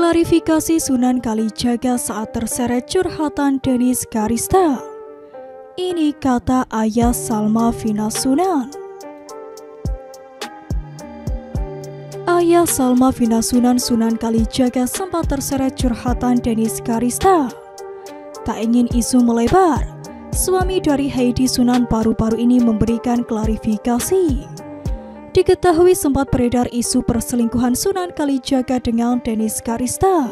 Klarifikasi Sunan Kalijaga saat terseret curhatan Dennis Karista. Ini kata ayah Salma Vina Sunan. Ayah Salma Vina Sunan, Sunan Kalijaga, sempat terseret curhatan Dennis Karista. Tak ingin isu melebar, suami dari Heidi Sunan paru-paru ini memberikan klarifikasi. Diketahui sempat beredar isu perselingkuhan Sunan Kalijaga dengan Dennis Karista.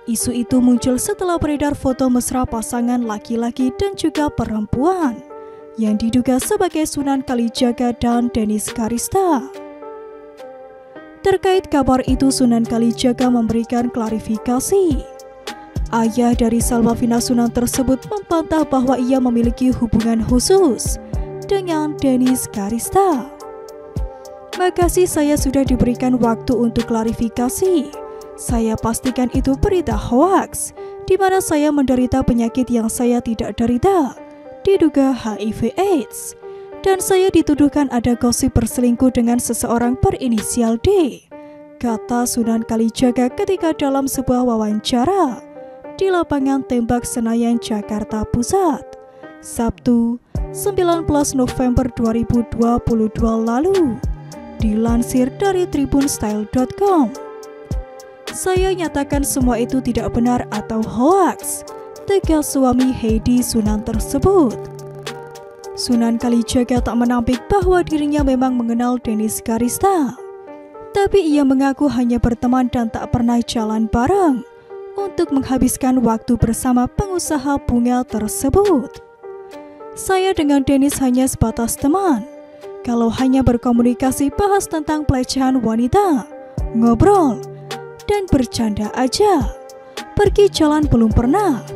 Isu itu muncul setelah beredar foto mesra pasangan laki-laki dan juga perempuan yang diduga sebagai Sunan Kalijaga dan Dennis Karista. Terkait kabar itu, Sunan Kalijaga memberikan klarifikasi. Ayah dari Salma Vina Sunan tersebut membantah bahwa ia memiliki hubungan khusus dengan Dennis Karista. Makasih, saya sudah diberikan waktu untuk klarifikasi. Saya pastikan itu berita hoaks, di mana saya menderita penyakit yang saya tidak derita, diduga HIV/AIDS, dan saya dituduhkan ada gosip berselingkuh dengan seseorang berinisial D, kata Sunan Kalijaga ketika dalam sebuah wawancara di lapangan tembak Senayan, Jakarta Pusat, Sabtu 19 November 2022 lalu. Dilansir dari tribunstyle.com. Saya nyatakan semua itu tidak benar atau hoaks, tegas suami Heidi Sunan tersebut. Sunan Kalijaga tak menampik bahwa dirinya memang mengenal Dennis Karista, tapi ia mengaku hanya berteman dan tak pernah jalan bareng untuk menghabiskan waktu bersama pengusaha bunga tersebut. Saya dengan Dennis hanya sebatas teman. Kalau hanya berkomunikasi bahas tentang pelecehan wanita, ngobrol, dan bercanda aja. Pergi jalan belum pernah,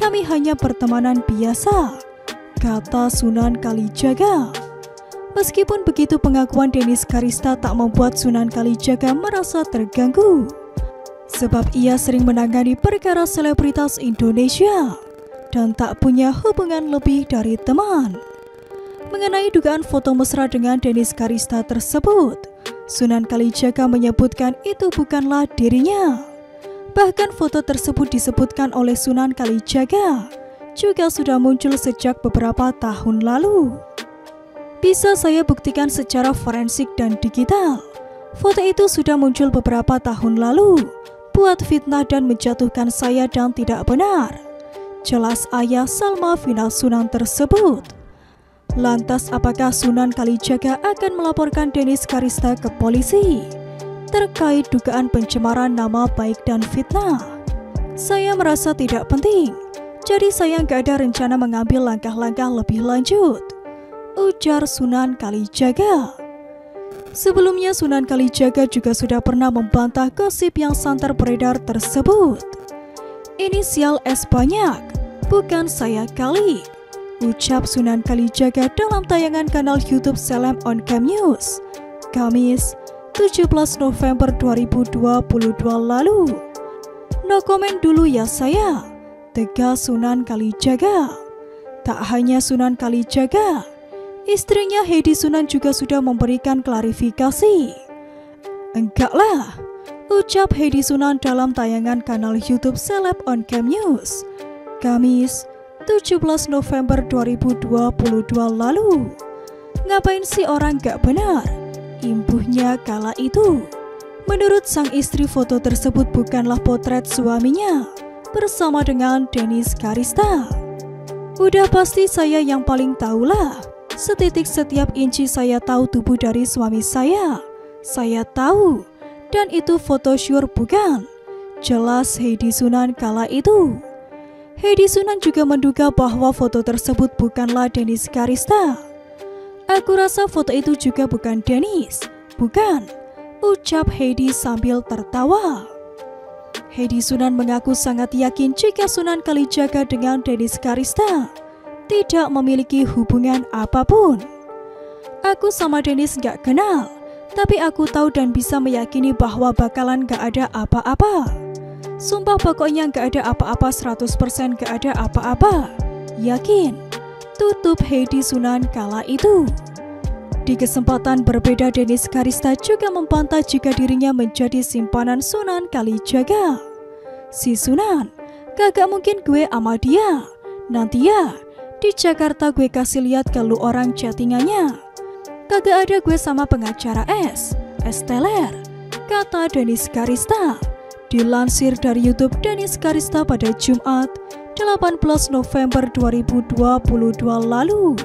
kami hanya pertemanan biasa, kata Sunan Kalijaga. Meskipun begitu, pengakuan Dennis Karista tak membuat Sunan Kalijaga merasa terganggu, sebab ia sering menangani perkara selebritas Indonesia dan tak punya hubungan lebih dari teman. Mengenai dugaan foto mesra dengan Dennis Karista tersebut, Sunan Kalijaga menyebutkan itu bukanlah dirinya. Bahkan foto tersebut disebutkan oleh Sunan Kalijaga juga sudah muncul sejak beberapa tahun lalu. Bisa saya buktikan secara forensik dan digital. Foto itu sudah muncul beberapa tahun lalu, buat fitnah dan menjatuhkan saya dan tidak benar, jelas ayah Salma Vina Sunan tersebut. Lantas apakah Sunan Kalijaga akan melaporkan Dennis Karista ke polisi terkait dugaan pencemaran nama baik dan fitnah? Saya merasa tidak penting, jadi saya nggak ada rencana mengambil langkah-langkah lebih lanjut, ujar Sunan Kalijaga. Sebelumnya Sunan Kalijaga juga sudah pernah membantah gosip yang santer beredar tersebut. Inisial S banyak, bukan saya kali, ucap Sunan Kalijaga dalam tayangan kanal YouTube Seleb on Cam News, Kamis 17 November 2022 lalu. No komen dulu ya saya, tegas Sunan Kalijaga. Tak hanya Sunan Kalijaga, istrinya Heidi Sunan juga sudah memberikan klarifikasi. Enggak lah, ucap Heidi Sunan dalam tayangan kanal YouTube Seleb on Cam News, Kamis 17 November 2022 lalu. Ngapain sih orang gak benar, imbuhnya kala itu. Menurut sang istri, foto tersebut bukanlah potret suaminya bersama dengan Dennis Karista. Udah pasti saya yang paling tahulah. Setitik setiap inci saya tahu tubuh dari suami saya tahu, dan itu foto sure bukan, jelas Heidi Sunan kala itu. Heidi Sunan juga menduga bahwa foto tersebut bukanlah Dennis Karista. Aku rasa foto itu juga bukan Dennis, bukan, ucap Heidi sambil tertawa. Heidi Sunan mengaku sangat yakin jika Sunan Kalijaga dengan Dennis Karista tidak memiliki hubungan apapun. Aku sama Dennis gak kenal, tapi aku tahu dan bisa meyakini bahwa bakalan gak ada apa-apa. Sumpah pokoknya gak ada apa-apa, 100% gak ada apa-apa. Yakin, tutup Heidi Sunan kala itu. Di kesempatan berbeda, Dennis Karista juga membantah jika dirinya menjadi simpanan Sunan Kalijaga. Si Sunan, kagak mungkin gue sama dia. Nanti ya, di Jakarta gue kasih lihat ke lu orang chattingannya. Kagak ada gue sama pengacara S teler, kata Dennis Karista. Dilansir dari YouTube Dennis Karista pada Jumat 18 November 2022 lalu.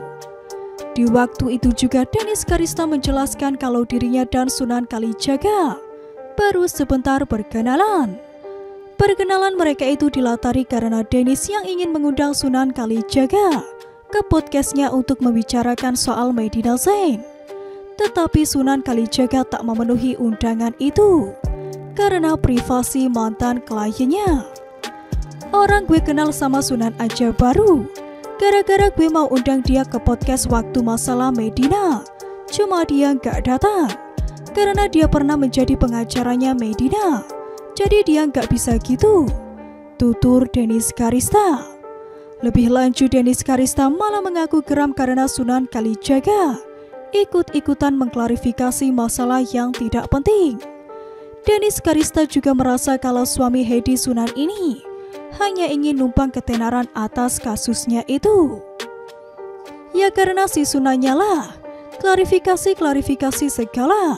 Di waktu itu juga Dennis Karista menjelaskan kalau dirinya dan Sunan Kalijaga baru sebentar berkenalan. Perkenalan mereka itu dilatari karena Dennis yang ingin mengundang Sunan Kalijaga ke podcastnya untuk membicarakan soal Medina Zain. Tetapi Sunan Kalijaga tak memenuhi undangan itu karena privasi mantan kliennya. Orang gue kenal sama Sunan aja baru gara-gara gue mau undang dia ke podcast waktu masalah Medina. Cuma dia gak datang karena dia pernah menjadi pengacaranya Medina. Jadi dia gak bisa gitu, tutur Dennis Karista. Lebih lanjut, Dennis Karista malah mengaku geram karena Sunan Kalijaga ikut-ikutan mengklarifikasi masalah yang tidak penting. Dennis Karista juga merasa kalau suami Hedi Sunan ini hanya ingin numpang ketenaran atas kasusnya itu. Ya karena si Sunannya lah, klarifikasi segala.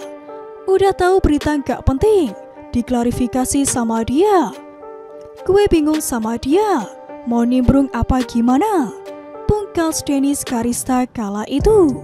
Udah tahu berita gak penting, diklarifikasi sama dia. Gue bingung sama dia, mau nimbrung apa gimana? Pungkas Dennis Karista kala itu.